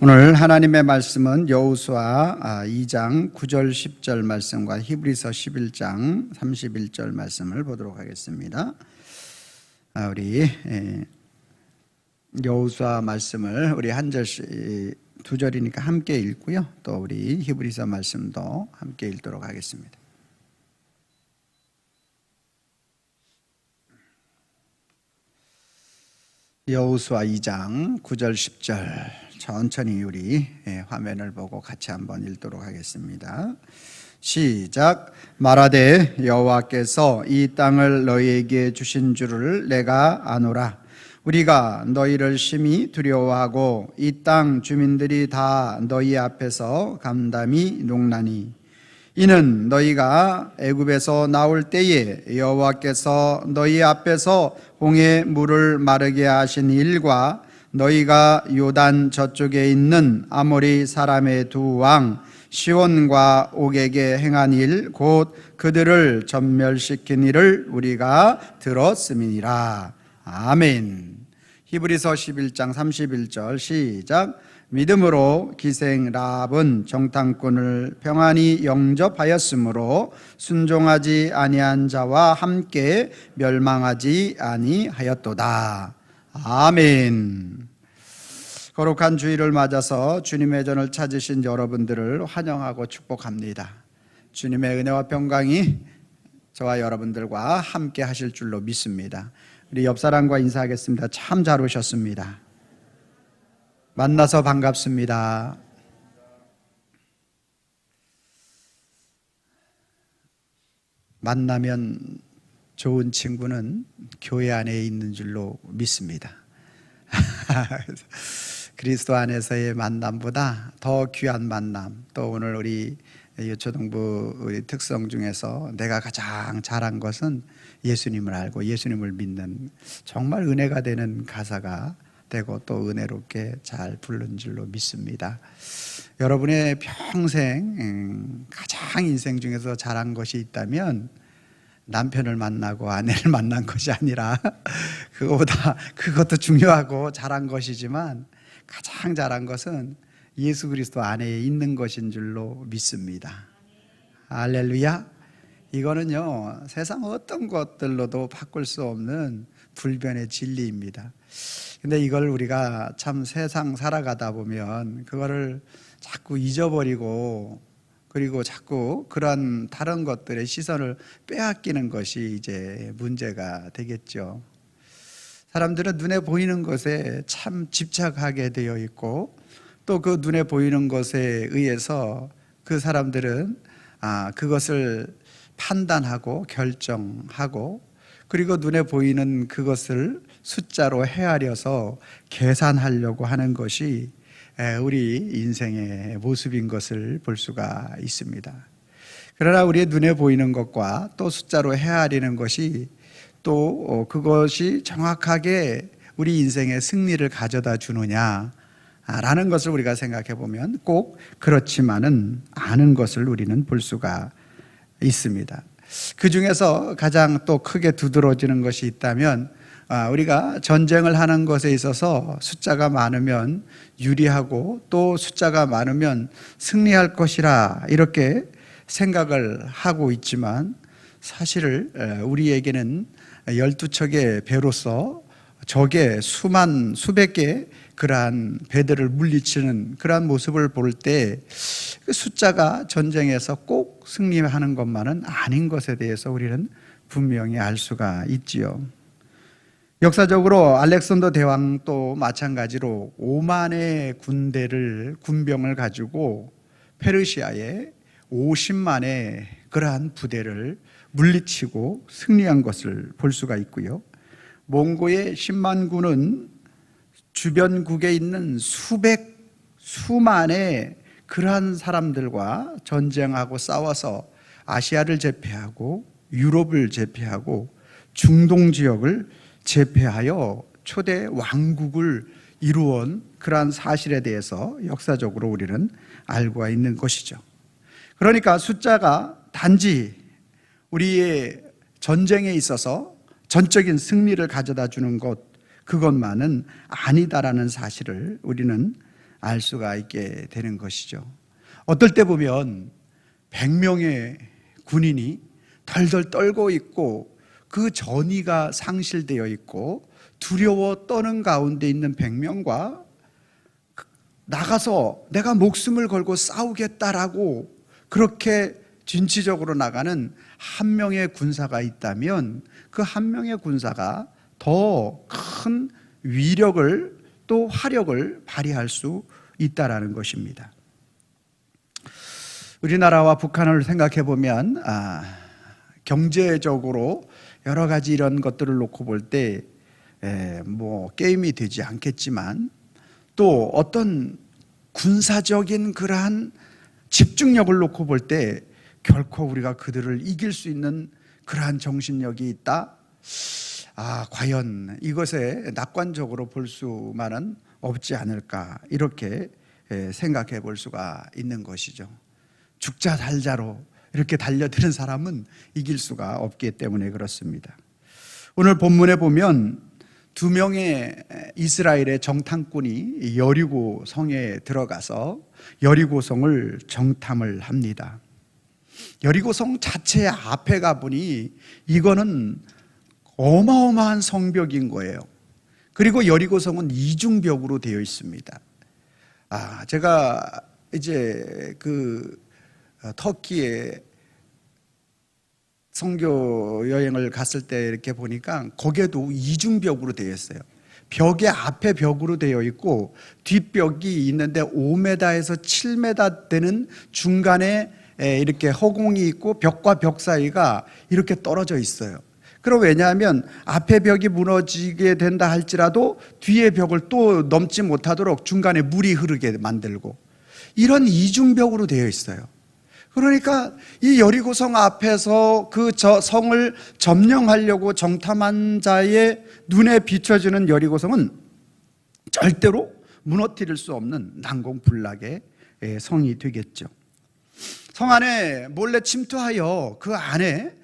오늘 하나님의 말씀은 여호수아 2장 9절 10절 말씀과 히브리서 11장 31절 말씀을 보도록 하겠습니다. 우리 여호수아 말씀을 우리 한 절씩 두 절이니까 함께 읽고요. 또 우리 히브리서 말씀도 함께 읽도록 하겠습니다. 여호수아 2장 9절 10절 천천히 우리 화면을 보고 같이 한번 읽도록 하겠습니다. 시작. 말하되 여호와께서 이 땅을 너희에게 주신 줄을 내가 아노라. 우리가 너희를 심히 두려워하고 이 땅 주민들이 다 너희 앞에서 감담이 녹나니 이는 너희가 애굽에서 나올 때에 여호와께서 너희 앞에서 홍해 물을 마르게 하신 일과 너희가 요단 저쪽에 있는 아모리 사람의 두 왕 시온과 옥에게 행한 일 곧 그들을 전멸시킨 일을 우리가 들었음이니라. 아멘. 히브리서 11장 31절 시작. 믿음으로 기생 라합은 정탐꾼을 평안히 영접하였으므로 순종하지 아니한 자와 함께 멸망하지 아니하였도다. 아멘. 거룩한 주일을 맞아서 주님의 전을 찾으신 여러분들을 환영하고 축복합니다. 주님의 은혜와 평강이 저와 여러분들과 함께 하실 줄로 믿습니다. 우리 옆사람과 인사하겠습니다. 참 잘 오셨습니다. 만나서 반갑습니다. 만나면 좋은 친구는 교회 안에 있는 줄로 믿습니다. 그리스도 안에서의 만남보다 더 귀한 만남, 또 오늘 우리 유초동부 우리 특성 중에서 내가 가장 잘한 것은 예수님을 알고 예수님을 믿는, 정말 은혜가 되는 가사가 되고 또 은혜롭게 잘 부른 줄로 믿습니다. 여러분의 평생 가장 인생 중에서 잘한 것이 있다면 남편을 만나고 아내를 만난 것이 아니라 그것도 중요하고 잘한 것이지만 가장 잘한 것은 예수 그리스도 안에 있는 것인 줄로 믿습니다. 할렐루야. 이거는요, 세상 어떤 것들로도 바꿀 수 없는 불변의 진리입니다. 근데 이걸 우리가 참 세상 살아가다 보면 그거를 자꾸 잊어버리고, 그리고 자꾸 그런 다른 것들의 시선을 빼앗기는 것이 이제 문제가 되겠죠. 사람들은 눈에 보이는 것에 참 집착하게 되어 있고, 또 그 눈에 보이는 것에 의해서 그 사람들은 그것을 판단하고 결정하고, 그리고 눈에 보이는 그것을 숫자로 헤아려서 계산하려고 하는 것이 우리 인생의 모습인 것을 볼 수가 있습니다. 그러나 우리의 눈에 보이는 것과 또 숫자로 헤아리는 것이 또 그것이 정확하게 우리 인생의 승리를 가져다 주느냐라는 것을 우리가 생각해 보면 꼭 그렇지만은 않은 것을 우리는 볼 수가 있습니다. 그 중에서 가장 또 크게 두드러지는 것이 있다면, 우리가 전쟁을 하는 것에 있어서 숫자가 많으면 유리하고 또 숫자가 많으면 승리할 것이라 이렇게 생각을 하고 있지만, 사실 우리에게는 12척의 배로서 적의 수백 개의 그러한 배들을 물리치는 그러한 모습을 볼 때 숫자가 전쟁에서 꼭 승리하는 것만은 아닌 것에 대해서 우리는 분명히 알 수가 있지요. 역사적으로 알렉산더 대왕도 마찬가지로 5만의 군병을 가지고 페르시아에 50만의 그러한 부대를 물리치고 승리한 것을 볼 수가 있고요. 몽고의 10만 군은 주변국에 있는 수만의 그러한 사람들과 전쟁하고 싸워서 아시아를 제패하고 유럽을 제패하고 중동 지역을 제패하여 초대 왕국을 이루어온 그러한 사실에 대해서 역사적으로 우리는 알고 있는 것이죠. 그러니까 숫자가 단지 우리의 전쟁에 있어서 전적인 승리를 가져다 주는 것, 그것만은 아니다라는 사실을 우리는 알 수가 있게 되는 것이죠. 어떨 때 보면 100명의 군인이 덜덜 떨고 있고 그 전의가 상실되어 있고 두려워 떠는 가운데 있는 100명과 나가서 내가 목숨을 걸고 싸우겠다라고 그렇게 진취적으로 나가는 한 명의 군사가 있다면 그 한 명의 군사가 더 큰 위력을 또 화력을 발휘할 수 있다라는 것입니다. 우리나라와 북한을 생각해 보면 경제적으로 여러 가지 이런 것들을 놓고 볼 때 뭐 게임이 되지 않겠지만 또 어떤 군사적인 그러한 집중력을 놓고 볼 때 결코 우리가 그들을 이길 수 있는 그러한 정신력이 있다? 과연 이것에 낙관적으로 볼 수만은 없지 않을까 이렇게 생각해 볼 수가 있는 것이죠. 죽자 살자로 이렇게 달려드는 사람은 이길 수가 없기 때문에 그렇습니다. 오늘 본문에 보면 2명의 이스라엘의 정탐꾼이 여리고 성에 들어가서 여리고 성을 정탐을 합니다. 여리고 성 자체 앞에 가보니 이거는 어마어마한 성벽인 거예요. 그리고 여리고 성은 이중벽으로 되어 있습니다. 제가 이제 터키에 선교 여행을 갔을 때 이렇게 보니까 거기에도 이중벽으로 되어 있어요. 벽의 앞에 벽으로 되어 있고 뒷벽이 있는데 5m에서 7m 되는 중간에 이렇게 허공이 있고 벽과 벽 사이가 이렇게 떨어져 있어요. 그럼 왜냐하면 앞에 벽이 무너지게 된다 할지라도 뒤에 벽을 또 넘지 못하도록 중간에 물이 흐르게 만들고 이런 이중벽으로 되어 있어요. 그러니까 이 여리고성 앞에서 그 성을 점령하려고 정탐한 자의 눈에 비춰지는 여리고성은 절대로 무너뜨릴 수 없는 난공불락의 성이 되겠죠. 성 안에 몰래 침투하여 그 안에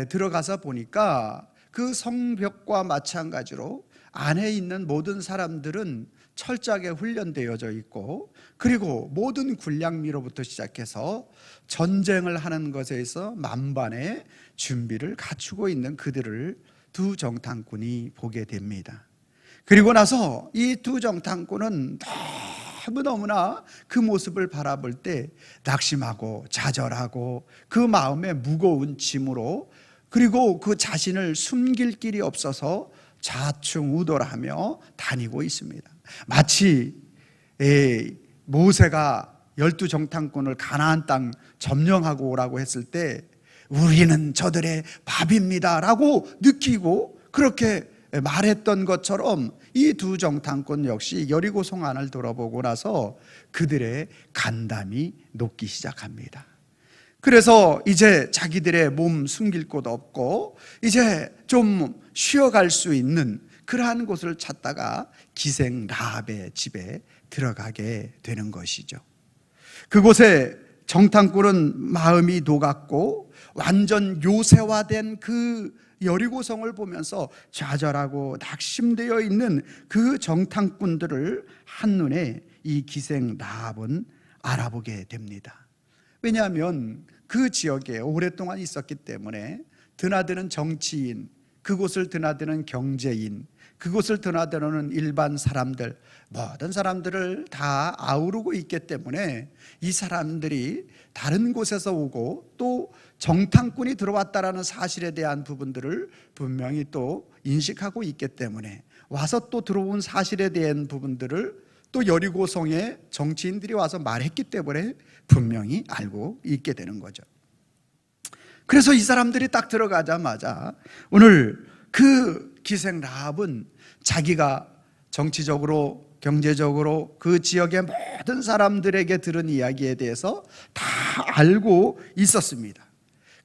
들어가서 보니까 그 성벽과 마찬가지로 안에 있는 모든 사람들은 철저하게 훈련되어져 있고 그리고 모든 군량미로부터 시작해서 전쟁을 하는 것에 있어 만반의 준비를 갖추고 있는 그들을 두 정탐꾼이 보게 됩니다. 그리고 나서 이 두 정탐꾼은 너무나 그 모습을 바라볼 때 낙심하고 좌절하고 그 마음에 무거운 짐으로 그리고 그 자신을 숨길 길이 없어서 좌충우돌하며 다니고 있습니다. 마치 모세가 12정탐꾼을 가나안 땅 점령하고 오라고 했을 때 우리는 저들의 밥입니다 라고 느끼고 그렇게 말했던 것처럼 이 두 정탐꾼 역시 여리고성 안을 돌아보고 나서 그들의 간담이 녹기 시작합니다. 그래서 이제 자기들의 몸 숨길 곳 없고 이제 좀 쉬어갈 수 있는 그러한 곳을 찾다가 기생 라합의 집에 들어가게 되는 것이죠. 그곳에 정탐꾼은 마음이 녹았고 완전 요새화된 그 여리고성을 보면서 좌절하고 낙심되어 있는 그 정탐꾼들을 한눈에 이 기생 라합은 알아보게 됩니다. 왜냐하면 그 지역에 오랫동안 있었기 때문에 드나드는 정치인, 그곳을 드나드는 경제인, 그곳을 드나드는 일반 사람들, 모든 사람들을 다 아우르고 있기 때문에 이 사람들이 다른 곳에서 오고 또 정탐꾼이 들어왔다라는 사실에 대한 부분들을 분명히 또 인식하고 있기 때문에 와서 또 들어온 사실에 대한 부분들을 또 여리고성에 정치인들이 와서 말했기 때문에 분명히 알고 있게 되는 거죠. 그래서 이 사람들이 딱 들어가자마자 오늘 그 기생 라합은 자기가 정치적으로 경제적으로 그 지역의 모든 사람들에게 들은 이야기에 대해서 다 알고 있었습니다.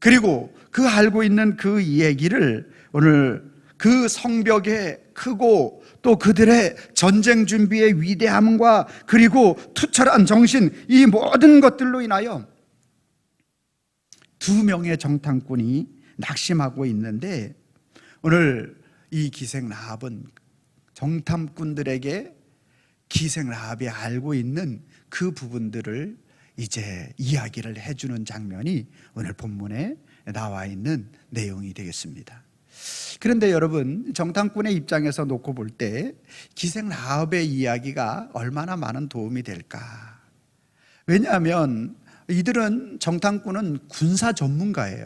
그리고 그 알고 있는 그 얘기를 오늘 그 성벽의 크고 또 그들의 전쟁 준비의 위대함과 그리고 투철한 정신, 이 모든 것들로 인하여 2명의 정탐꾼이 낙심하고 있는데 오늘 이 기생 라합은 정탐꾼들에게 기생 라합이 알고 있는 그 부분들을 이제 이야기를 해주는 장면이 오늘 본문에 나와 있는 내용이 되겠습니다. 그런데 여러분, 정탐꾼의 입장에서 놓고 볼 때 기생 라합의 이야기가 얼마나 많은 도움이 될까? 왜냐하면 이들은, 정탐꾼은 군사 전문가예요.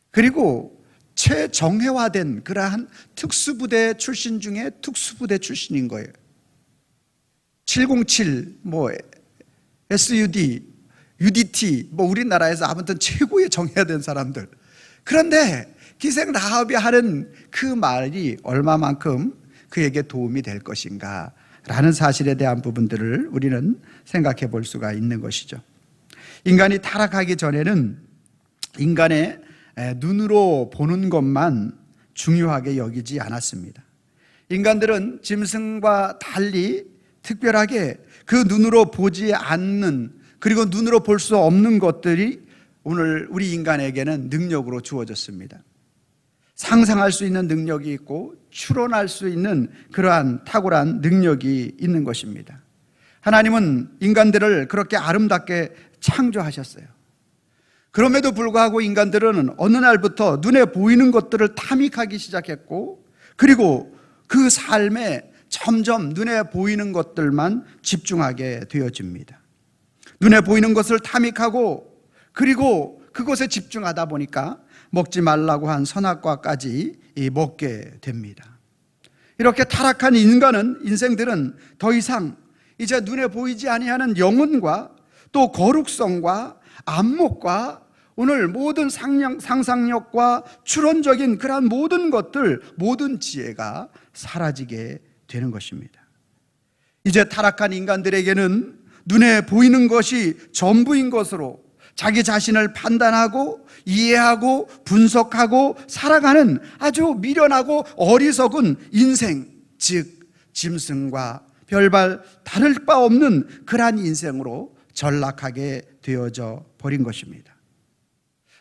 그리고 최정예화된 그러한 특수부대 출신 중에 특수부대 출신인 거예요. 707, SUD, UDT, 우리나라에서 아무튼 최고의 정예화된 사람들. 그런데 기생 라합이 하는 그 말이 얼마만큼 그에게 도움이 될 것인가 라는 사실에 대한 부분들을 우리는 생각해 볼 수가 있는 것이죠. 인간이 타락하기 전에는 인간의 눈으로 보는 것만 중요하게 여기지 않았습니다. 인간들은 짐승과 달리 특별하게 그 눈으로 보지 않는, 그리고 눈으로 볼 수 없는 것들이 오늘 우리 인간에게는 능력으로 주어졌습니다. 상상할 수 있는 능력이 있고 추론할 수 있는 그러한 탁월한 능력이 있는 것입니다. 하나님은 인간들을 그렇게 아름답게 창조하셨어요. 그럼에도 불구하고 인간들은 어느 날부터 눈에 보이는 것들을 탐닉하기 시작했고, 그리고 그 삶에 점점 눈에 보이는 것들만 집중하게 되어집니다. 눈에 보이는 것을 탐닉하고, 그리고 그것에 집중하다 보니까 먹지 말라고 한 선악과까지 먹게 됩니다. 이렇게 타락한 인생들은 더 이상 이제 눈에 보이지 아니하는 영혼과 또 거룩성과 안목과 오늘 모든 상상력과 추론적인 그러한 모든 것들, 모든 지혜가 사라지게 되는 것입니다. 이제 타락한 인간들에게는 눈에 보이는 것이 전부인 것으로 자기 자신을 판단하고 이해하고 분석하고 살아가는 아주 미련하고 어리석은 인생, 즉 짐승과 별반 다를 바 없는 그러한 인생으로 전락하게 되어져 버린 것입니다.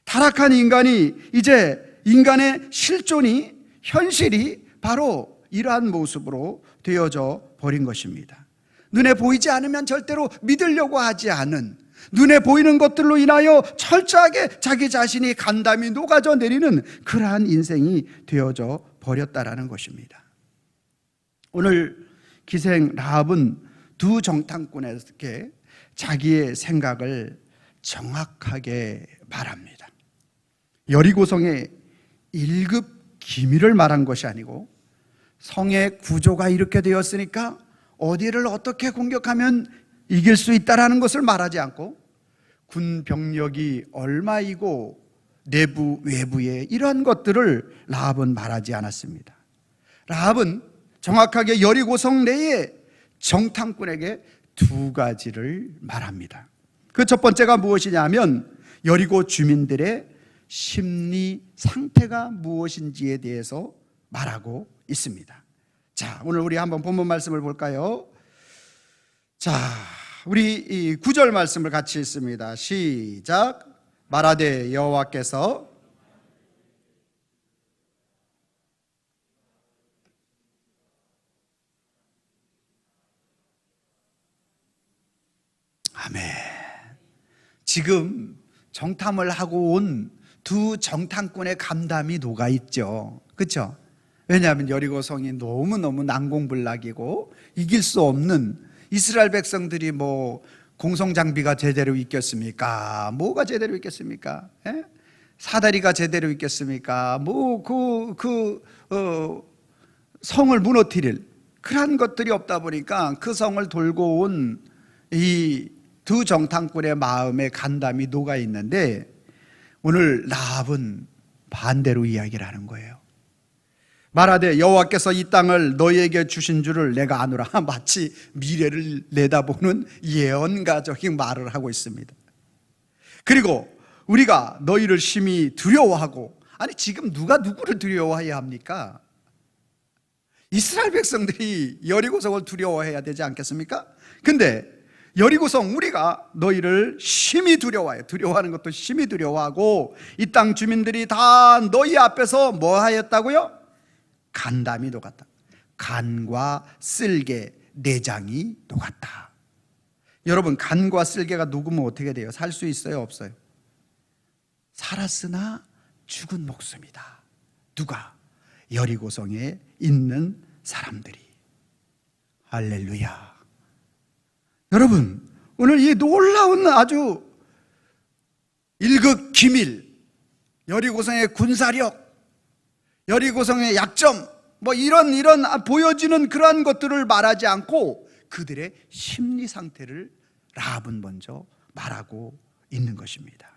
타락한 인간이 이제 인간의 실존이, 현실이 바로 이러한 모습으로 되어져 버린 것입니다. 눈에 보이지 않으면 절대로 믿으려고 하지 않은, 눈에 보이는 것들로 인하여 철저하게 자기 자신이 간담이 녹아져 내리는 그러한 인생이 되어져 버렸다라는 것입니다. 오늘 기생 라합은 두 정탐꾼에게 자기의 생각을 정확하게 말합니다. 여리고성의 1급 기밀을 말한 것이 아니고, 성의 구조가 이렇게 되었으니까 어디를 어떻게 공격하면 이길 수 있다라는 것을 말하지 않고, 군 병력이 얼마이고 내부 외부에 이러한 것들을 라합은 말하지 않았습니다. 라합은 정확하게 여리고성 내에 정탐꾼에게 두 가지를 말합니다. 그 첫 번째가 무엇이냐면 여리고 주민들의 심리 상태가 무엇인지에 대해서 말하고 있습니다. 자, 오늘 우리 한번 본문 말씀을 볼까요? 자, 우리 이 9절 말씀을 같이 읽습니다. 시작. 말하되 여호와께서 아멘. 지금 정탐을 하고 온 두 정탐꾼의 감담이 녹아 있죠. 그렇죠? 왜냐하면 여리고성이 너무너무 난공불락이고 이길 수 없는, 이스라엘 백성들이 공성장비가 제대로 있겠습니까? 뭐가 제대로 있겠습니까? 예? 사다리가 제대로 있겠습니까? 성을 무너뜨릴 그런 것들이 없다 보니까 그 성을 돌고 온 이 두 정탐꾼의 마음에 간담이 녹아 있는데, 오늘 라합은 반대로 이야기를 하는 거예요. 말하되 여호와께서 이 땅을 너희에게 주신 줄을 내가 아노라. 마치 미래를 내다보는 예언가적인 말을 하고 있습니다. 그리고 우리가 너희를 심히 두려워하고, 아니 지금 누가 누구를 두려워해야 합니까? 이스라엘 백성들이 여리고성을 두려워해야 되지 않겠습니까? 근데 여리고성, 우리가 너희를 심히 두려워해요. 두려워하는 것도 심히 두려워하고, 이 땅 주민들이 다 너희 앞에서 뭐 하였다고요? 간담이 녹았다. 간과 쓸개, 내장이 녹았다. 여러분, 간과 쓸개가 녹으면 어떻게 돼요? 살 수 있어요, 없어요? 살았으나 죽은 목숨이다. 누가? 여리고성에 있는 사람들이. 할렐루야. 여러분, 오늘 이 놀라운 아주 일극기밀, 여리고성의 군사력, 여리고성의 약점, 이런 보여지는 그러한 것들을 말하지 않고 그들의 심리 상태를 라합은 먼저 말하고 있는 것입니다.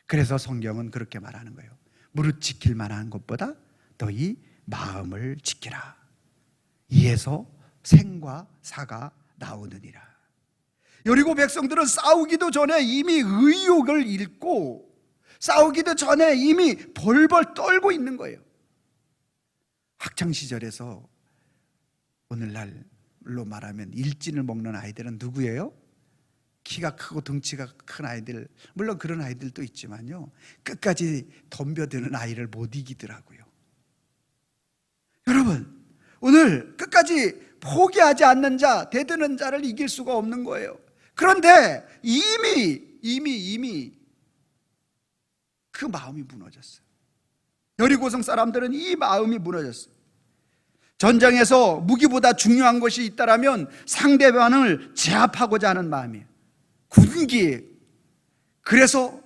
그래서 성경은 그렇게 말하는 거예요. 무릇 지킬 만한 것보다 너희 마음을 지키라. 이에서 생과 사가 나오느니라. 여리고 백성들은 싸우기도 전에 이미 의욕을 잃고 싸우기도 전에 이미 벌벌 떨고 있는 거예요. 학창시절에서 오늘날로 말하면 일진을 먹는 아이들은 누구예요? 키가 크고 덩치가 큰 아이들, 물론 그런 아이들도 있지만요, 끝까지 덤벼드는 아이를 못 이기더라고요. 여러분, 오늘 끝까지 포기하지 않는 자, 대드는 자를 이길 수가 없는 거예요. 그런데 이미 그 마음이 무너졌어요. 여리고성 사람들은 이 마음이 무너졌어요. 전장에서 무기보다 중요한 것이 있다면 상대방을 제압하고자 하는 마음이에요. 군기. 그래서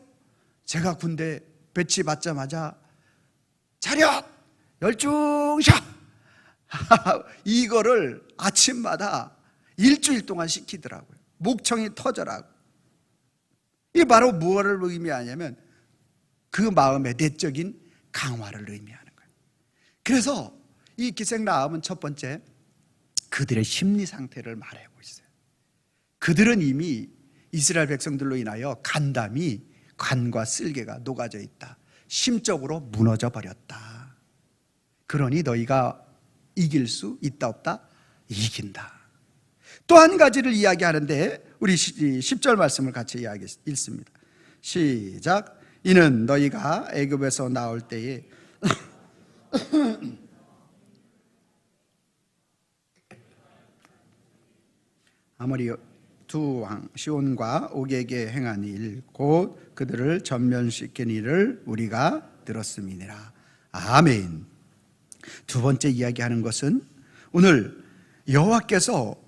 제가 군대 배치받자마자 차렷 열중샷 이거를 아침마다 일주일 동안 시키더라고요. 목청이 터져라고. 이게 바로 무엇을 의미하냐면 그 마음의 내적인 강화를 의미하는 거예요. 그래서 이 기생라합은 첫 번째 그들의 심리 상태를 말하고 있어요. 그들은 이미 이스라엘 백성들로 인하여 간과 쓸개가 녹아져 있다. 심적으로 무너져 버렸다. 그러니 너희가 이길 수 있다 없다? 이긴다. 또 한 가지를 이야기하는데 우리 10절 말씀을 같이 읽습니다. 시작. 이는 너희가 애굽에서 나올 때에 아모리 두 왕 시온과 옥에게 행한 일 곧 그들을 전면시킨 일을 우리가 들었음이니라. 아멘. 두 번째 이야기하는 것은 오늘 여호와께서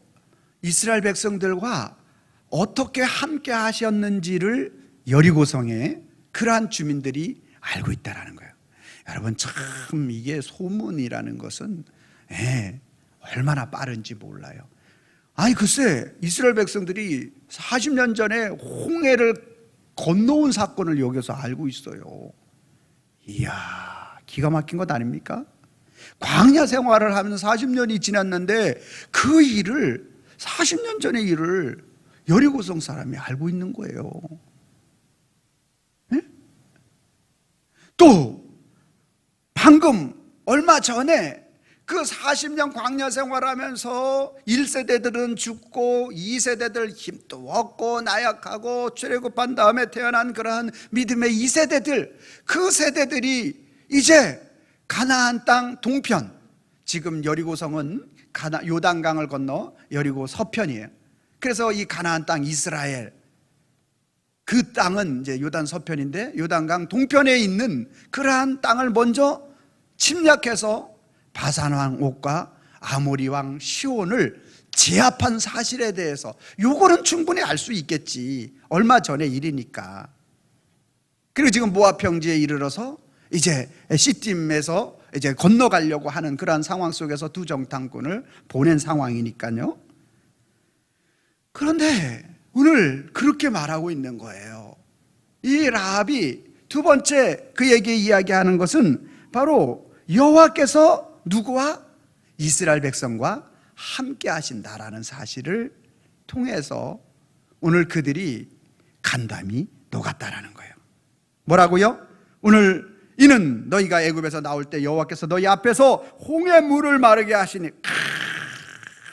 이스라엘 백성들과 어떻게 함께 하셨는지를 여리고성의 그러한 주민들이 알고 있다라는 거예요. 여러분, 참 이게 소문이라는 것은 얼마나 빠른지 몰라요. 아니 글쎄, 이스라엘 백성들이 40년 전에 홍해를 건너온 사건을 여기서 알고 있어요. 이야, 기가 막힌 것 아닙니까? 광야 생활을 하면서 40년이 지났는데 그 일을 40년 전의 일을 여리고성 사람이 알고 있는 거예요. 네? 또 방금 얼마 전에 그 40년 광야 생활하면서 1세대들은 죽고 2세대들 힘도 없고 나약하고 출애굽한 다음에 태어난 그러한 믿음의 2세대들, 그 세대들이 이제 가나안 땅 동편, 지금 여리고성은 요단강을 건너 여리고 서편이에요. 그래서 이 가나안 땅 이스라엘, 그 땅은 이제 요단 서편인데 요단강 동편에 있는 그러한 땅을 먼저 침략해서 바산왕 옥과 아모리왕 시온을 제압한 사실에 대해서 요거는 충분히 알 수 있겠지. 얼마 전의 일이니까. 그리고 지금 모압 평지에 이르러서 이제 시딤에서 이제 건너가려고 하는 그러한 상황 속에서 두 정탐꾼을 보낸 상황이니까요. 그런데 오늘 그렇게 말하고 있는 거예요. 이 라합이 두 번째 그에게 이야기하는 것은 바로 여호와께서 누구와? 이스라엘 백성과 함께 하신다라는 사실을 통해서 오늘 그들이 간담이 녹았다라는 거예요. 뭐라고요? 오늘 이는 너희가 애굽에서 나올 때 여호와께서 너희 앞에서 홍해 물을 마르게 하시니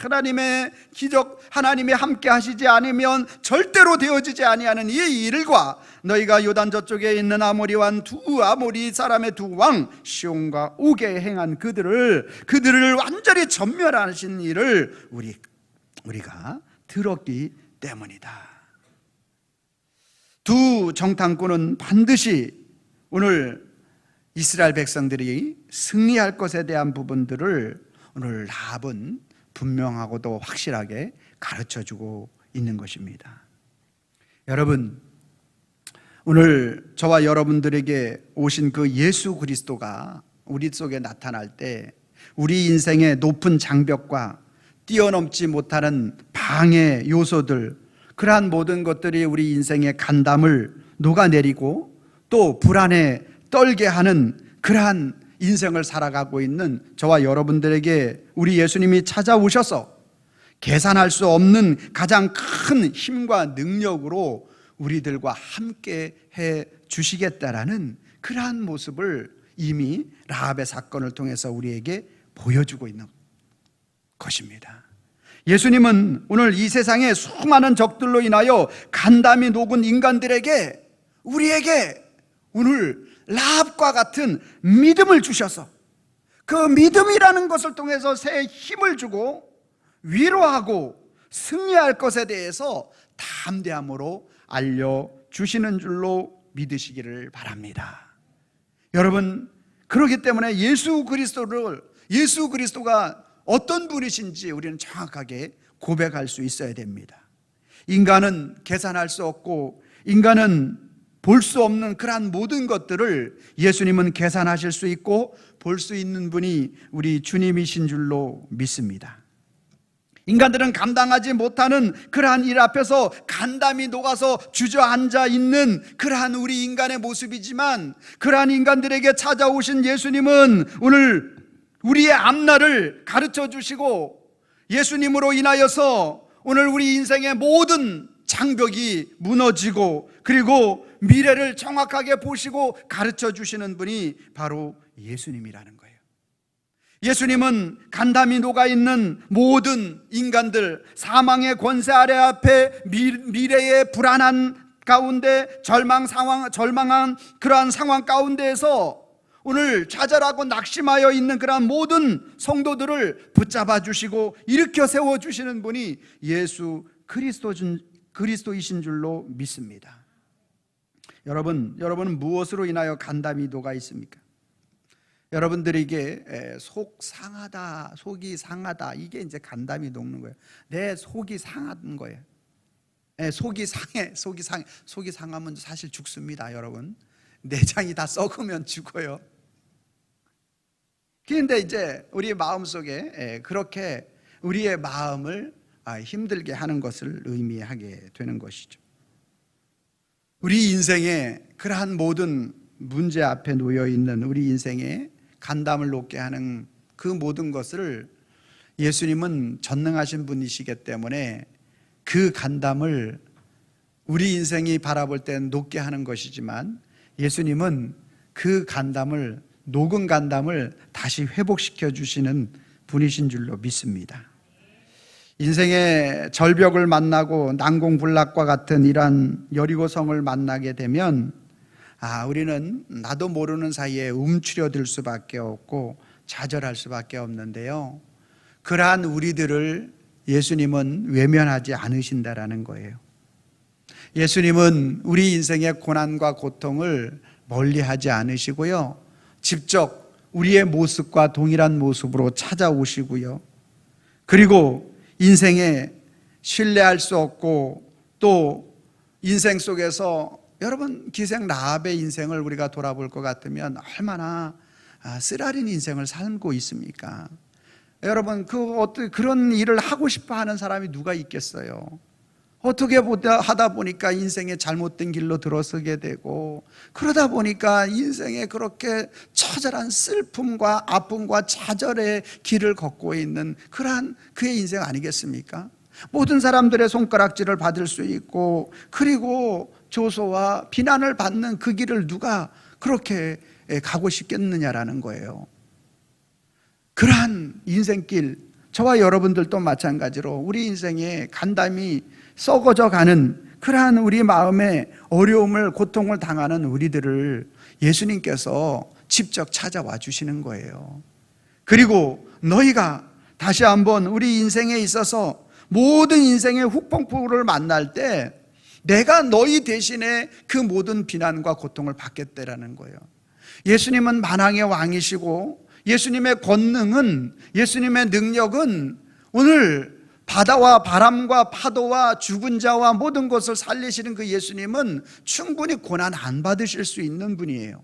하나님의 기적, 하나님이 함께 하시지 않으면 절대로 되어지지 아니하는 이 일과 너희가 요단 저쪽에 있는 아모리 사람의 두 왕 시온과 옥에 행한 그들을 완전히 전멸하신 일을 우리가 들었기 때문이다. 두 정탐꾼은 반드시 오늘 이스라엘 백성들이 승리할 것에 대한 부분들을 오늘 라합은 분명하고도 확실하게 가르쳐주고 있는 것입니다. 여러분, 오늘 저와 여러분들에게 오신 그 예수 그리스도가 우리 속에 나타날 때 우리 인생의 높은 장벽과 뛰어넘지 못하는 방해 요소들, 그러한 모든 것들이 우리 인생의 간담을 녹아내리고 또 불안에 떨게 하는 그러한 인생을 살아가고 있는 저와 여러분들에게 우리 예수님이 찾아오셔서 계산할 수 없는 가장 큰 힘과 능력으로 우리들과 함께 해 주시겠다라는 그러한 모습을 이미 라합의 사건을 통해서 우리에게 보여주고 있는 것입니다. 예수님은 오늘 이 세상의 수많은 적들로 인하여 간담이 녹은 인간들에게, 우리에게 오늘 라합과 같은 믿음을 주셔서 그 믿음이라는 것을 통해서 새 힘을 주고 위로하고 승리할 것에 대해서 담대함으로 알려주시는 줄로 믿으시기를 바랍니다. 여러분, 그렇기 때문에 예수 그리스도가 어떤 분이신지 우리는 정확하게 고백할 수 있어야 됩니다. 인간은 계산할 수 없고 인간은 볼 수 없는 그러한 모든 것들을 예수님은 계산하실 수 있고 볼 수 있는 분이 우리 주님이신 줄로 믿습니다. 인간들은 감당하지 못하는 그러한 일 앞에서 간담이 녹아서 주저앉아 있는 그러한 우리 인간의 모습이지만, 그러한 인간들에게 찾아오신 예수님은 오늘 우리의 앞날을 가르쳐 주시고 예수님으로 인하여서 오늘 우리 인생의 모든 장벽이 무너지고 그리고 미래를 정확하게 보시고 가르쳐 주시는 분이 바로 예수님이라는 거예요. 예수님은 간담이 녹아있는 모든 인간들, 사망의 권세 아래 앞에 미래의 불안한 가운데 절망한 그러한 상황 가운데에서 오늘 좌절하고 낙심하여 있는 그러한 모든 성도들을 붙잡아 주시고 일으켜 세워 주시는 분이 예수 그리스도이신 줄로 믿습니다. 여러분은 무엇으로 인하여 간담이 녹아 있습니까? 여러분들에게 속이 상하다, 이게 이제 간담이 녹는 거예요. 내 속이 상한 거예요. 속이 상하면 사실 죽습니다. 여러분, 내장이 다 썩으면 죽어요. 그런데 이제 우리 마음속에 그렇게 우리의 마음을 힘들게 하는 것을 의미하게 되는 것이죠. 우리 인생에 그러한 모든 문제 앞에 놓여 있는 우리 인생에 간담을 놓게 하는 그 모든 것을 예수님은 전능하신 분이시기 때문에 그 간담을 우리 인생이 바라볼 땐 녹게 하는 것이지만, 예수님은 그 간담을, 녹은 간담을 다시 회복시켜 주시는 분이신 줄로 믿습니다. 인생의 절벽을 만나고 난공불락과 같은 이러한 여리고성을 만나게 되면 우리는 나도 모르는 사이에 움츠려들 수밖에 없고 좌절할 수밖에 없는데요, 그러한 우리들을 예수님은 외면하지 않으신다라는 거예요. 예수님은 우리 인생의 고난과 고통을 멀리하지 않으시고요, 직접 우리의 모습과 동일한 모습으로 찾아오시고요, 그리고 인생에 신뢰할 수 없고 또 인생 속에서, 여러분, 기생 라합의 인생을 우리가 돌아볼 것 같으면 얼마나 쓰라린 인생을 살고 있습니까? 여러분, 그런 일을 하고 싶어 하는 사람이 누가 있겠어요? 어떻게 하다 보니까 인생의 잘못된 길로 들어서게 되고, 그러다 보니까 인생에 그렇게 처절한 슬픔과 아픔과 좌절의 길을 걷고 있는 그러한 그의 인생 아니겠습니까? 모든 사람들의 손가락질을 받을 수 있고, 그리고 조소와 비난을 받는 그 길을 누가 그렇게 가고 싶겠느냐라는 거예요. 그러한 인생길, 저와 여러분들도 마찬가지로 우리 인생에 간담이 썩어져 가는 그러한 우리 마음의 어려움을, 고통을 당하는 우리들을 예수님께서 직접 찾아와 주시는 거예요. 그리고 너희가 다시 한번 우리 인생에 있어서 모든 인생의 후폭풍을 만날 때 내가 너희 대신에 그 모든 비난과 고통을 받겠다라는 거예요. 예수님은 만왕의 왕이시고 예수님의 권능은, 예수님의 능력은 오늘 바다와 바람과 파도와 죽은 자와 모든 것을 살리시는 그 예수님은 충분히 고난 안 받으실 수 있는 분이에요.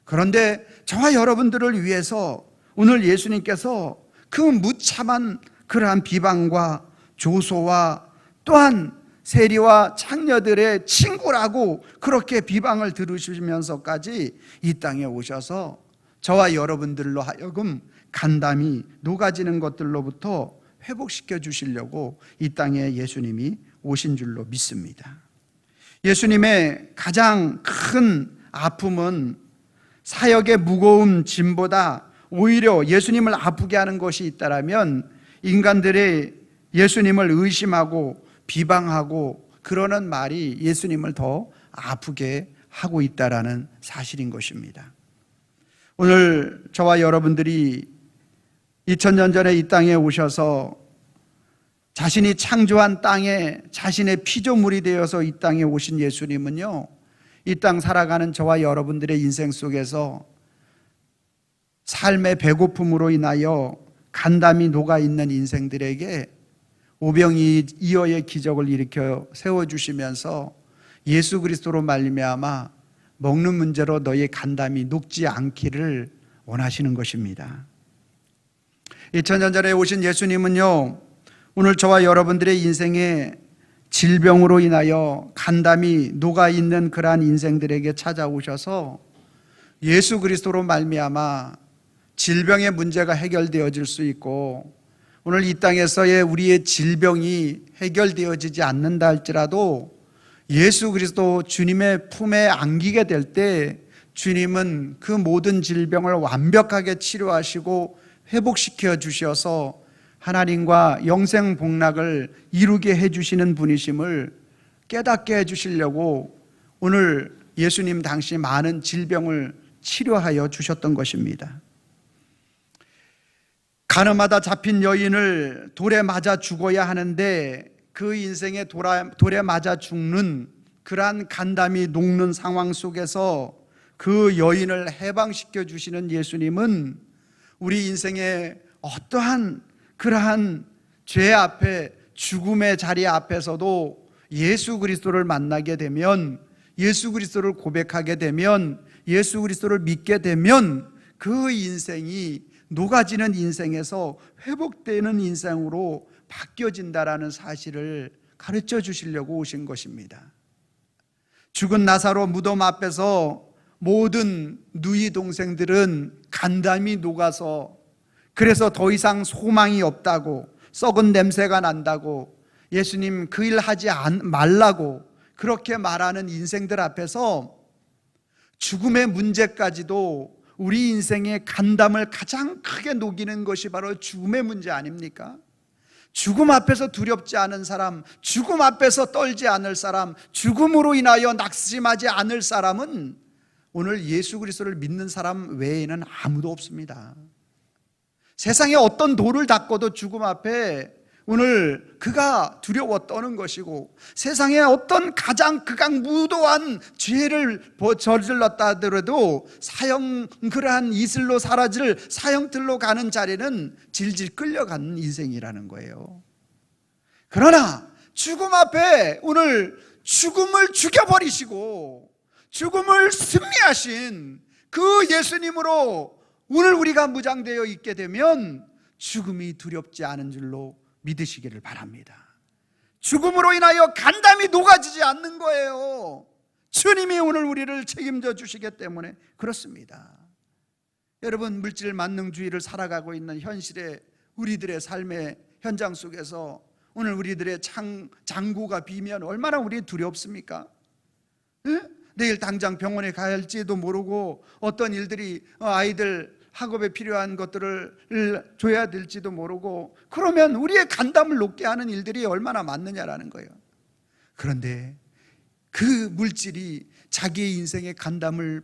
그런데 저와 여러분들을 위해서 오늘 예수님께서 그 무참한 그러한 비방과 조소와 또한 세리와 창녀들의 친구라고 그렇게 비방을 들으시면서까지 이 땅에 오셔서 저와 여러분들로 하여금 간담이 녹아지는 것들로부터 회복시켜 주시려고 이 땅에 예수님이 오신 줄로 믿습니다. 예수님의 가장 큰 아픔은 사역의 무거운 짐보다 오히려 예수님을 아프게 하는 것이 있다면 인간들의 예수님을 의심하고 비방하고 그러는 말이 예수님을 더 아프게 하고 있다라는 사실인 것입니다. 오늘 저와 여러분들이 2000년 전에 이 땅에 오셔서 자신이 창조한 땅에 자신의 피조물이 되어서 이 땅에 오신 예수님은요, 이 땅 살아가는 저와 여러분들의 인생 속에서 삶의 배고픔으로 인하여 간담이 녹아있는 인생들에게 오병이어의 기적을 일으켜 세워주시면서 예수 그리스도로 말미암아 먹는 문제로 너희의 간담이 녹지 않기를 원하시는 것입니다. 2000년 전에 오신 예수님은요, 오늘 저와 여러분들의 인생에 질병으로 인하여 간담이 녹아있는 그러한 인생들에게 찾아오셔서 예수 그리스도로 말미암아 질병의 문제가 해결되어질 수 있고, 오늘 이 땅에서의 우리의 질병이 해결되어지지 않는다 할지라도 예수 그리스도 주님의 품에 안기게 될 때 주님은 그 모든 질병을 완벽하게 치료하시고 회복시켜 주셔서 하나님과 영생 복락을 이루게 해주시는 분이심을 깨닫게 해주시려고 오늘 예수님 당시 많은 질병을 치료하여 주셨던 것입니다. 가늠하다 잡힌 여인을 돌에 맞아 죽어야 하는데 그 인생에 돌에 맞아 죽는 그러한 간담이 녹는 상황 속에서 그 여인을 해방시켜 주시는 예수님은 우리 인생의 어떠한 그러한 죄 앞에, 죽음의 자리 앞에서도 예수 그리스도를 만나게 되면, 예수 그리스도를 고백하게 되면, 예수 그리스도를 믿게 되면 그 인생이 녹아지는 인생에서 회복되는 인생으로 바뀌어진다라는 사실을 가르쳐 주시려고 오신 것입니다. 죽은 나사로 무덤 앞에서 모든 누이 동생들은 간담이 녹아서 그래서 더 이상 소망이 없다고, 썩은 냄새가 난다고, 예수님 그 일 하지 말라고 그렇게 말하는 인생들 앞에서 죽음의 문제까지도 우리 인생의 간담을 가장 크게 녹이는 것이 바로 죽음의 문제 아닙니까? 죽음 앞에서 두렵지 않은 사람, 죽음 앞에서 떨지 않을 사람, 죽음으로 인하여 낙심하지 않을 사람은 오늘 예수 그리스도를 믿는 사람 외에는 아무도 없습니다. 세상에 어떤 돌을 닦고도 죽음 앞에 오늘 그가 두려워 떠는 것이고, 세상에 어떤 가장 극악무도한 죄를 저질렀다 하더라도 그러한 이슬로 사라질 사형틀로 가는 자리는 질질 끌려가는 인생이라는 거예요. 그러나 죽음 앞에 오늘 죽음을 죽여버리시고 죽음을 승리하신 그 예수님으로 오늘 우리가 무장되어 있게 되면 죽음이 두렵지 않은 줄로 믿으시기를 바랍니다. 죽음으로 인하여 간담이 녹아지지 않는 거예요. 주님이 오늘 우리를 책임져 주시기 때문에 그렇습니다. 여러분, 물질 만능주의를 살아가고 있는 현실의 우리들의 삶의 현장 속에서 오늘 우리들의 장구가 비면 얼마나 우리 두렵습니까? 네? 내일 당장 병원에 가야 할지도 모르고 어떤 일들이 아이들 학업에 필요한 것들을 줘야 될지도 모르고, 그러면 우리의 간담을 높게 하는 일들이 얼마나 많느냐라는 거예요. 그런데 그 물질이 자기의 인생의 간담을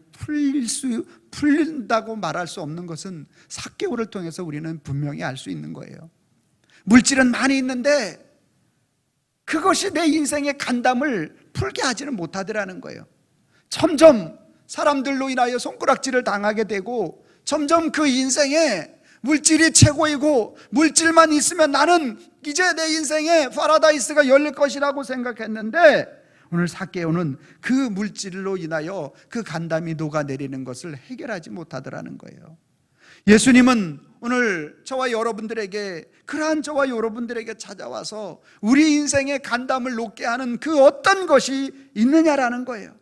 풀린다고 말할 수 없는 것은 삭개오를 통해서 우리는 분명히 알 수 있는 거예요. 물질은 많이 있는데 그것이 내 인생의 간담을 풀게 하지는 못하더라는 거예요. 점점 사람들로 인하여 손가락질을 당하게 되고, 점점 그 인생에 물질이 최고이고, 물질만 있으면 나는 이제 내 인생에 파라다이스가 열릴 것이라고 생각했는데, 오늘 삭개오는 그 물질로 인하여 그 간담이 녹아내리는 것을 해결하지 못하더라는 거예요. 예수님은 오늘 저와 여러분들에게, 그러한 저와 여러분들에게 찾아와서 우리 인생의 간담을 녹게 하는 그 어떤 것이 있느냐라는 거예요.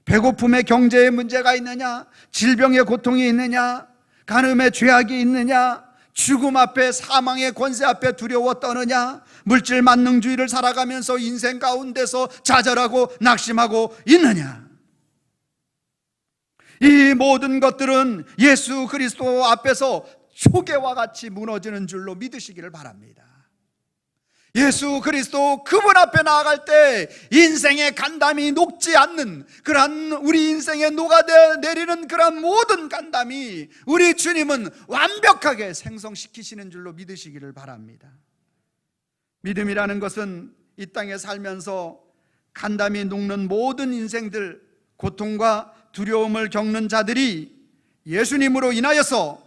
배고픔의 경제의 문제가 있느냐, 질병의 고통이 있느냐, 간음의 죄악이 있느냐, 죽음 앞에, 사망의 권세 앞에 두려워 떠느냐, 물질 만능주의를 살아가면서 인생 가운데서 좌절하고 낙심하고 있느냐. 이 모든 것들은 예수 그리스도 앞에서 초계와 같이 무너지는 줄로 믿으시기를 바랍니다. 예수 그리스도 그분 앞에 나아갈 때 인생의 간담이 녹지 않는, 그러한 우리 인생에 녹아내리는 그러한 모든 간담이 우리 주님은 완벽하게 생성시키시는 줄로 믿으시기를 바랍니다. 믿음이라는 것은 이 땅에 살면서 간담이 녹는 모든 인생들, 고통과 두려움을 겪는 자들이 예수님으로 인하여서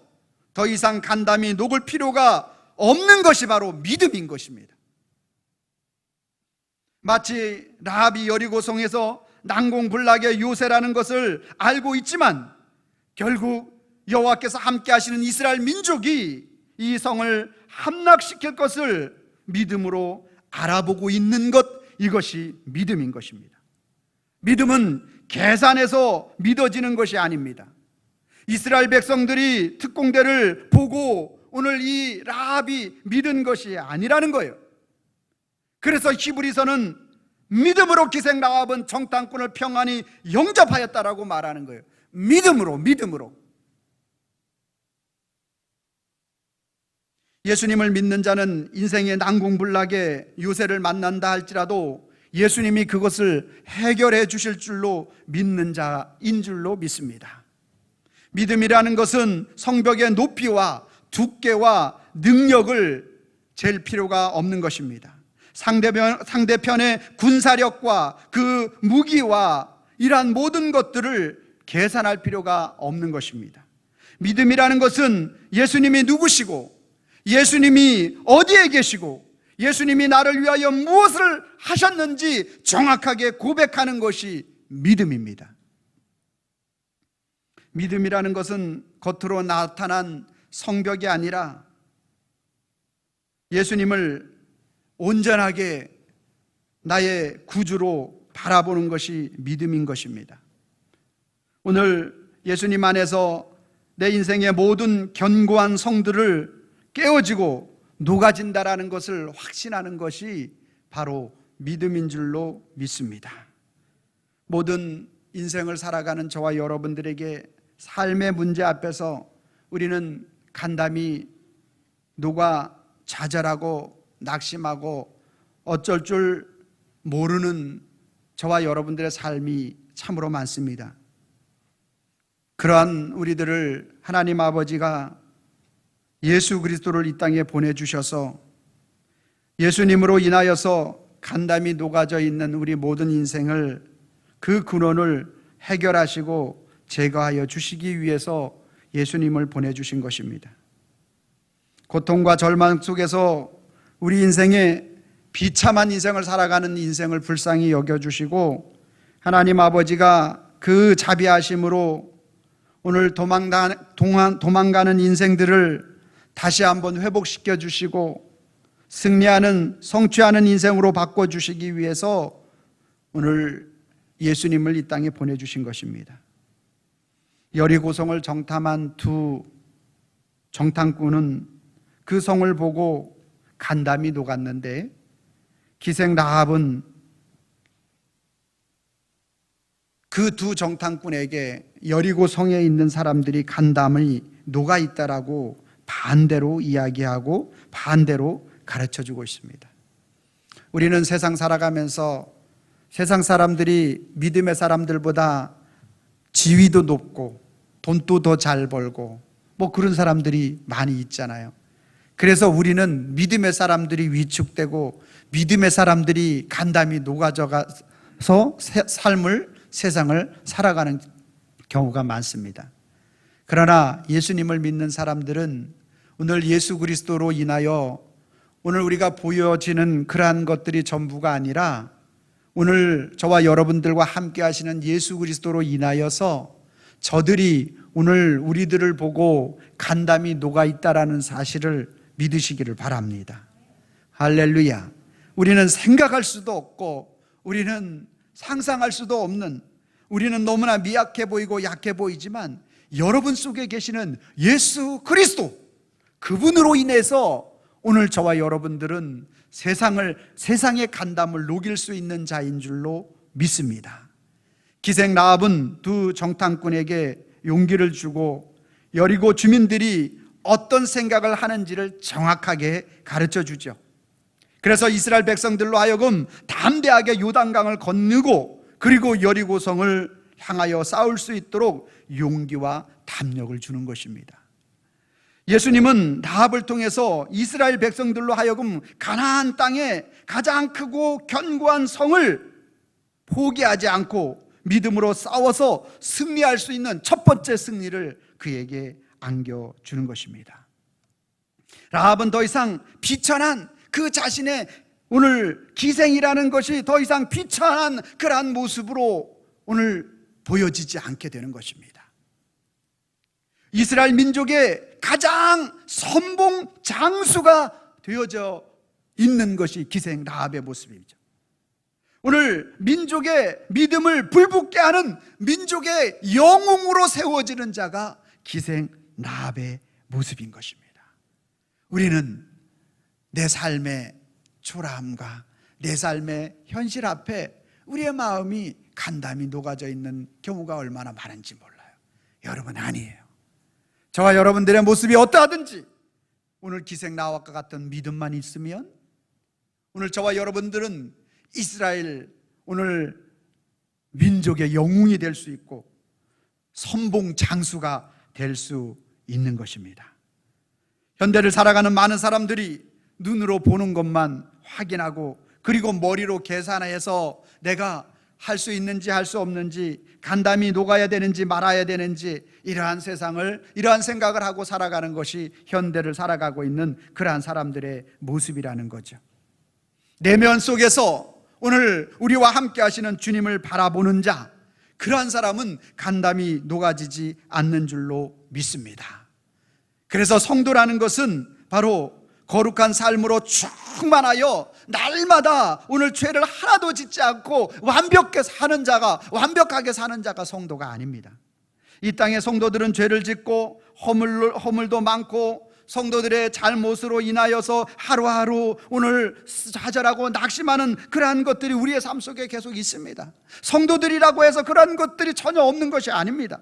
더 이상 간담이 녹을 필요가 없는 것이 바로 믿음인 것입니다. 마치 라합이 여리고성에서 난공불락의 요새라는 것을 알고 있지만, 결국 여호와께서 함께 하시는 이스라엘 민족이 이 성을 함락시킬 것을 믿음으로 알아보고 있는 것, 이것이 믿음인 것입니다. 믿음은 계산해서 믿어지는 것이 아닙니다. 이스라엘 백성들이 특공대를 보고 오늘 이 라합이 믿은 것이 아니라는 거예요. 그래서 히브리서는 믿음으로 기생 라합은 정탐꾼을 평안히 영접하였다라고 말하는 거예요. 믿음으로. 예수님을 믿는 자는 인생의 난공불락의 요새를 만난다 할지라도 예수님이 그것을 해결해 주실 줄로 믿는 자인 줄로 믿습니다. 믿음이라는 것은 성벽의 높이와 두께와 능력을 잴 필요가 없는 것입니다. 상대편의 군사력과 그 무기와 이러한 모든 것들을 계산할 필요가 없는 것입니다. 믿음이라는 것은 예수님이 누구시고, 예수님이 어디에 계시고, 예수님이 나를 위하여 무엇을 하셨는지 정확하게 고백하는 것이 믿음입니다. 믿음이라는 것은 겉으로 나타난 성벽이 아니라 예수님을 온전하게 나의 구주로 바라보는 것이 믿음인 것입니다. 오늘 예수님 안에서 내 인생의 모든 견고한 성들을 깨어지고 녹아진다라는 것을 확신하는 것이 바로 믿음인 줄로 믿습니다. 모든 인생을 살아가는 저와 여러분들에게 삶의 문제 앞에서 우리는 간담이 녹아 좌절하고 낙심하고 어쩔 줄 모르는 저와 여러분들의 삶이 참으로 많습니다. 그러한 우리들을 하나님 아버지가 예수 그리스도를 이 땅에 보내주셔서 예수님으로 인하여서 간담이 녹아져 있는 우리 모든 인생을, 그 근원을 해결하시고 제거하여 주시기 위해서 예수님을 보내주신 것입니다. 고통과 절망 속에서 우리 인생에 비참한 인생을 살아가는 인생을 불쌍히 여겨주시고, 하나님 아버지가 그 자비하심으로 오늘 도망가는 인생들을 다시 한번 회복시켜 주시고 승리하는, 성취하는 인생으로 바꿔주시기 위해서 오늘 예수님을 이 땅에 보내주신 것입니다. 여리고성을 정탐한 두 정탐꾼은 그 성을 보고 간담이 녹았는데, 기생 라합은 그 두 정탐꾼에게 여리고 성에 있는 사람들이 간담이 녹아 있다라고 반대로 이야기하고 반대로 가르쳐주고 있습니다. 우리는 세상 살아가면서 세상 사람들이 믿음의 사람들보다 지위도 높고 돈도 더 잘 벌고 뭐 그런 사람들이 많이 있잖아요. 그래서 우리는 믿음의 사람들이 위축되고 믿음의 사람들이 간담이 녹아져가서 세상을 살아가는 경우가 많습니다. 그러나 예수님을 믿는 사람들은 오늘 예수 그리스도로 인하여 오늘 우리가 보여지는 그러한 것들이 전부가 아니라 오늘 저와 여러분들과 함께 하시는 예수 그리스도로 인하여서 저들이 오늘 우리들을 보고 간담이 녹아 있다라는 사실을 믿으시기를 바랍니다. 할렐루야. 우리는 생각할 수도 없고 우리는 상상할 수도 없는, 우리는 너무나 미약해 보이고 약해 보이지만 여러분 속에 계시는 예수 그리스도, 그분으로 인해서 오늘 저와 여러분들은 세상의 간담을 녹일 수 있는 자인 줄로 믿습니다. 기생 라합은 두 정탐꾼에게 용기를 주고 여리고 주민들이 어떤 생각을 하는지를 정확하게 가르쳐 주죠. 그래서 이스라엘 백성들로 하여금 담대하게 요단강을 건너고 그리고 여리고성을 향하여 싸울 수 있도록 용기와 담력을 주는 것입니다. 예수님은 라합을 통해서 이스라엘 백성들로 하여금 가나안 땅에 가장 크고 견고한 성을 포기하지 않고 믿음으로 싸워서 승리할 수 있는 첫 번째 승리를 그에게 안겨주는 것입니다. 라합은 더 이상 비천한 그 자신의 오늘 기생이라는 것이 더 이상 비천한 그러한 모습으로 오늘 보여지지 않게 되는 것입니다. 이스라엘 민족의 가장 선봉 장수가 되어져 있는 것이 기생 라합의 모습이죠. 오늘 민족의 믿음을 불붙게 하는 민족의 영웅으로 세워지는 자가 기생 라합의 모습인 것입니다. 우리는 내 삶의 초라함과 내 삶의 현실 앞에 우리의 마음이 간담이 녹아져 있는 경우가 얼마나 많은지 몰라요. 여러분, 아니에요. 저와 여러분들의 모습이 어떠하든지 오늘 기생 라합과 같은 믿음만 있으면 오늘 저와 여러분들은 이스라엘 오늘 민족의 영웅이 될 수 있고 선봉 장수가 될 수 있는 것입니다. 현대를 살아가는 많은 사람들이 눈으로 보는 것만 확인하고 그리고 머리로 계산해서 내가 할 수 있는지 할 수 없는지, 간담이 녹아야 되는지 말아야 되는지, 이러한 생각을 하고 살아가는 것이 현대를 살아가고 있는 그러한 사람들의 모습이라는 거죠. 내면 속에서 오늘 우리와 함께 하시는 주님을 바라보는 자, 그러한 사람은 간담이 녹아지지 않는 줄로 믿습니다. 그래서 성도라는 것은 바로 거룩한 삶으로 충만하여 날마다 오늘 죄를 하나도 짓지 않고 완벽하게 사는 자가 성도가 아닙니다. 이 땅의 성도들은 죄를 짓고 허물도 많고 성도들의 잘못으로 인하여서 하루하루 오늘 좌절하고 낙심하는 그러한 것들이 우리의 삶 속에 계속 있습니다. 성도들이라고 해서 그러한 것들이 전혀 없는 것이 아닙니다.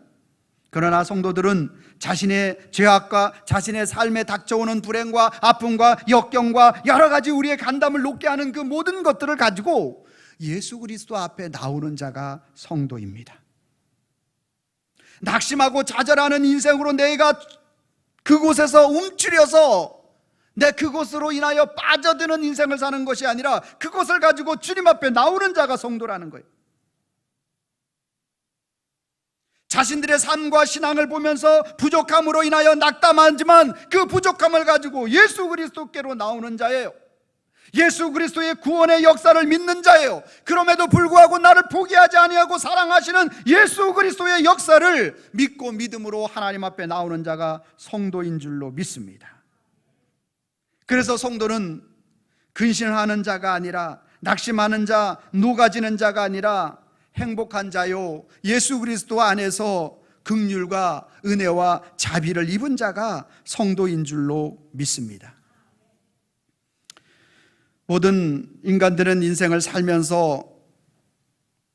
그러나 성도들은 자신의 죄악과 자신의 삶에 닥쳐오는 불행과 아픔과 역경과 여러 가지 우리의 간담을 녹게 하는 그 모든 것들을 가지고 예수 그리스도 앞에 나오는 자가 성도입니다. 낙심하고 좌절하는 인생으로 내가 그곳에서 움츠려서 내 그곳으로 인하여 빠져드는 인생을 사는 것이 아니라 그것을 가지고 주님 앞에 나오는 자가 성도라는 거예요. 자신들의 삶과 신앙을 보면서 부족함으로 인하여 낙담하지만 그 부족함을 가지고 예수 그리스도께로 나오는 자예요. 예수 그리스도의 구원의 역사를 믿는 자예요. 그럼에도 불구하고 나를 포기하지 아니하고 사랑하시는 예수 그리스도의 역사를 믿고 믿음으로 하나님 앞에 나오는 자가 성도인 줄로 믿습니다. 그래서 성도는 근심하는 자가 아니라, 낙심하는 자, 녹아지는 자가 아니라 행복한 자요, 예수 그리스도 안에서 긍휼과 은혜와 자비를 입은 자가 성도인 줄로 믿습니다. 모든 인간들은 인생을 살면서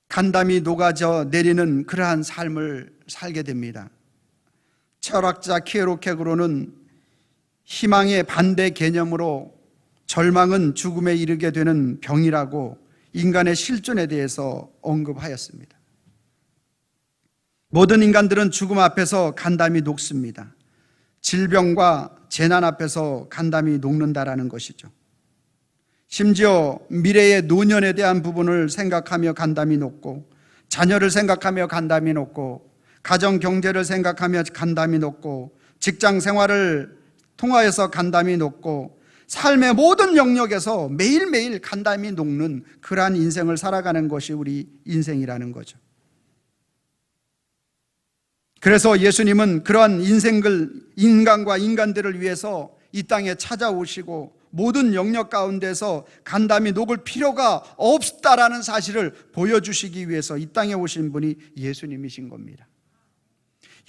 간담이 녹아져 내리는 그러한 삶을 살게 됩니다. 철학자 키에로케그로는 희망의 반대 개념으로 절망은 죽음에 이르게 되는 병이라고 인간의 실존에 대해서 언급하였습니다. 모든 인간들은 죽음 앞에서 간담이 녹습니다. 질병과 재난 앞에서 간담이 녹는다라는 것이죠. 심지어 미래의 노년에 대한 부분을 생각하며 간담이 녹고, 자녀를 생각하며 간담이 녹고, 가정 경제를 생각하며 간담이 녹고, 직장 생활을 통하여서 간담이 녹고, 삶의 모든 영역에서 매일매일 간담이 녹는 그러한 인생을 살아가는 것이 우리 인생이라는 거죠. 그래서 예수님은 그러한 인간과 인간들을 위해서 이 땅에 찾아오시고 모든 영역 가운데서 간담이 녹을 필요가 없다라는 사실을 보여주시기 위해서 이 땅에 오신 분이 예수님이신 겁니다.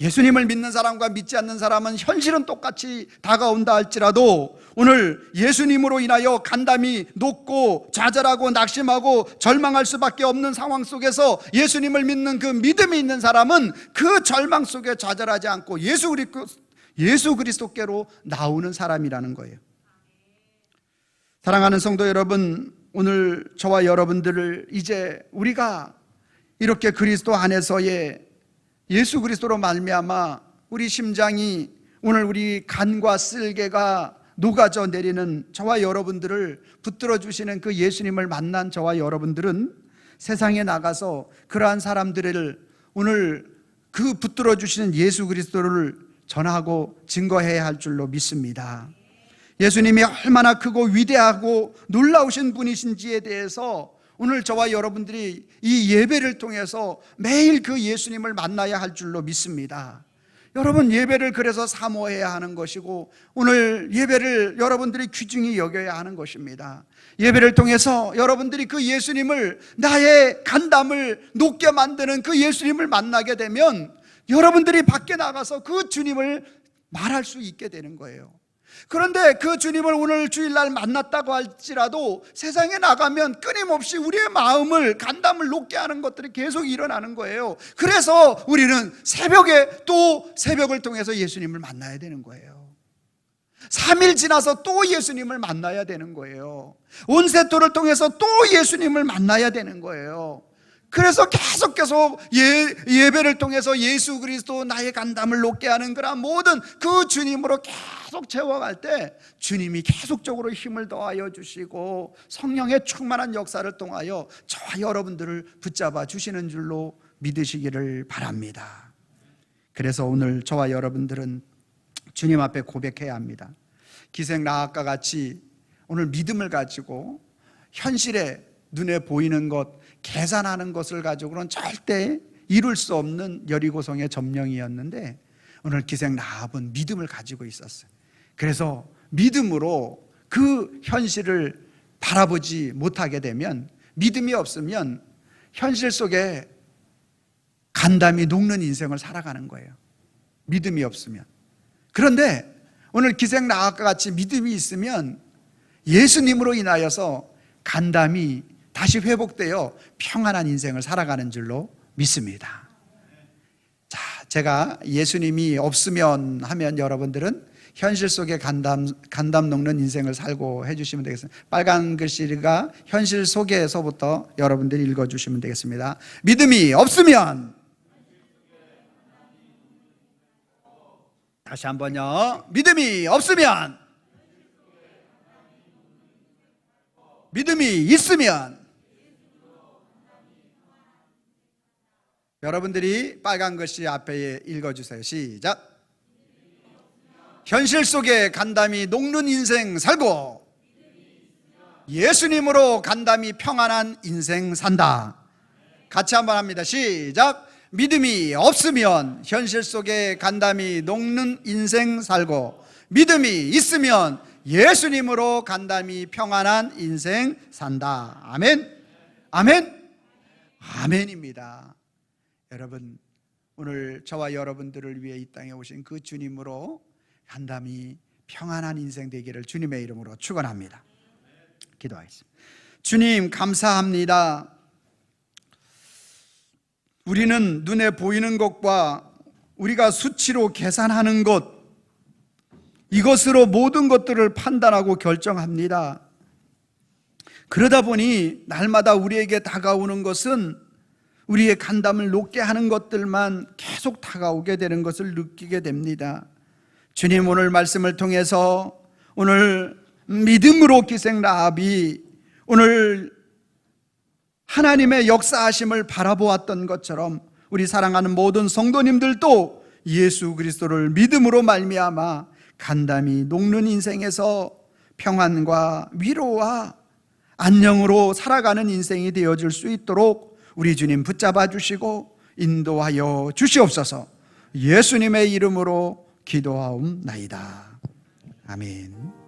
예수님을 믿는 사람과 믿지 않는 사람은 현실은 똑같이 다가온다 할지라도 오늘 예수님으로 인하여 간담이 녹고 좌절하고 낙심하고 절망할 수밖에 없는 상황 속에서 예수님을 믿는 그 믿음이 있는 사람은 그 절망 속에 좌절하지 않고 예수 그리스도께로 나오는 사람이라는 거예요. 사랑하는 성도 여러분, 오늘 저와 여러분들을 이제 우리가 이렇게 그리스도 안에서의 예수 그리스도로 말미암아 우리 심장이, 오늘 우리 간과 쓸개가 녹아져 내리는 저와 여러분들을 붙들어 주시는 그 예수님을 만난 저와 여러분들은 세상에 나가서 그러한 사람들을 오늘 그 붙들어 주시는 예수 그리스도를 전하고 증거해야 할 줄로 믿습니다. 예수님이 얼마나 크고 위대하고 놀라우신 분이신지에 대해서 오늘 저와 여러분들이 이 예배를 통해서 매일 그 예수님을 만나야 할 줄로 믿습니다. 여러분, 예배를 그래서 사모해야 하는 것이고 오늘 예배를 여러분들이 귀중히 여겨야 하는 것입니다. 예배를 통해서 여러분들이 그 예수님을, 나의 간담을 녹게 만드는 그 예수님을 만나게 되면 여러분들이 밖에 나가서 그 주님을 말할 수 있게 되는 거예요. 그런데 그 주님을 오늘 주일날 만났다고 할지라도 세상에 나가면 끊임없이 우리의 마음을, 간담을 녹게 하는 것들이 계속 일어나는 거예요. 그래서 우리는 새벽에 또 새벽을 통해서 예수님을 만나야 되는 거예요. 3일 지나서 또 예수님을 만나야 되는 거예요. 온세토를 통해서 또 예수님을 만나야 되는 거예요. 그래서 계속 예배를 통해서 예수 그리스도, 나의 간담을 녹게 하는 그런 모든 그 주님으로 계속 채워갈 때 주님이 계속적으로 힘을 더하여 주시고 성령의 충만한 역사를 통하여 저와 여러분들을 붙잡아 주시는 줄로 믿으시기를 바랍니다. 그래서 오늘 저와 여러분들은 주님 앞에 고백해야 합니다. 기생 라합과 같이 오늘 믿음을 가지고 현실에 눈에 보이는 것, 계산하는 것을 가지고는 절대 이룰 수 없는 여리고성의 점령이었는데 오늘 기생 라합은 믿음을 가지고 있었어요. 그래서 믿음으로 그 현실을 바라보지 못하게 되면, 믿음이 없으면 현실 속에 간담이 녹는 인생을 살아가는 거예요. 믿음이 없으면. 그런데 오늘 기생 라합과 같이 믿음이 있으면 예수님으로 인하여서 간담이 다시 회복되어 평안한 인생을 살아가는 줄로 믿습니다. 자, 제가 예수님이 없으면 하면 여러분들은 현실 속에 간담 녹는 인생을 살고 해주시면 되겠습니다. 빨간 글씨가 현실 속에서부터 여러분들이 읽어주시면 되겠습니다. 믿음이 없으면, 다시 한번요. 믿음이 없으면, 믿음이 있으면. 여러분들이 빨간 글씨 앞에 읽어주세요. 시작. 현실 속에 간담이 녹는 인생 살고 예수님으로 간담이 평안한 인생 산다. 같이 한번 합니다. 시작. 믿음이 없으면 현실 속에 간담이 녹는 인생 살고 믿음이 있으면 예수님으로 간담이 평안한 인생 산다. 아멘. 아멘. 아멘입니다. 여러분, 오늘 저와 여러분들을 위해 이 땅에 오신 그 주님으로 간담이 평안한 인생 되기를 주님의 이름으로 우리는 눈에 보이는 것과 우리가 수치로 계산하는 것, 이것으로 모든 것들을 판단하고 결정합니다. 그러다 보니 날마다 우리에게 다가오는 것은 우리의 간담을 높게 하는 것들만 계속 다가오게 되는 것을 느끼게 됩니다. 주님, 오늘 말씀을 통해서 오늘 믿음으로 기생 라합이 오늘 하나님의 역사하심을 바라보았던 것처럼 우리 사랑하는 모든 성도님들도 예수 그리스도를 믿음으로 말미암아 간담이 녹는 인생에서 평안과 위로와 안녕으로 살아가는 인생이 되어질 수 있도록 우리 주님 붙잡아 주시고 인도하여 주시옵소서. 예수님의 이름으로 기도하옵나이다. 아멘.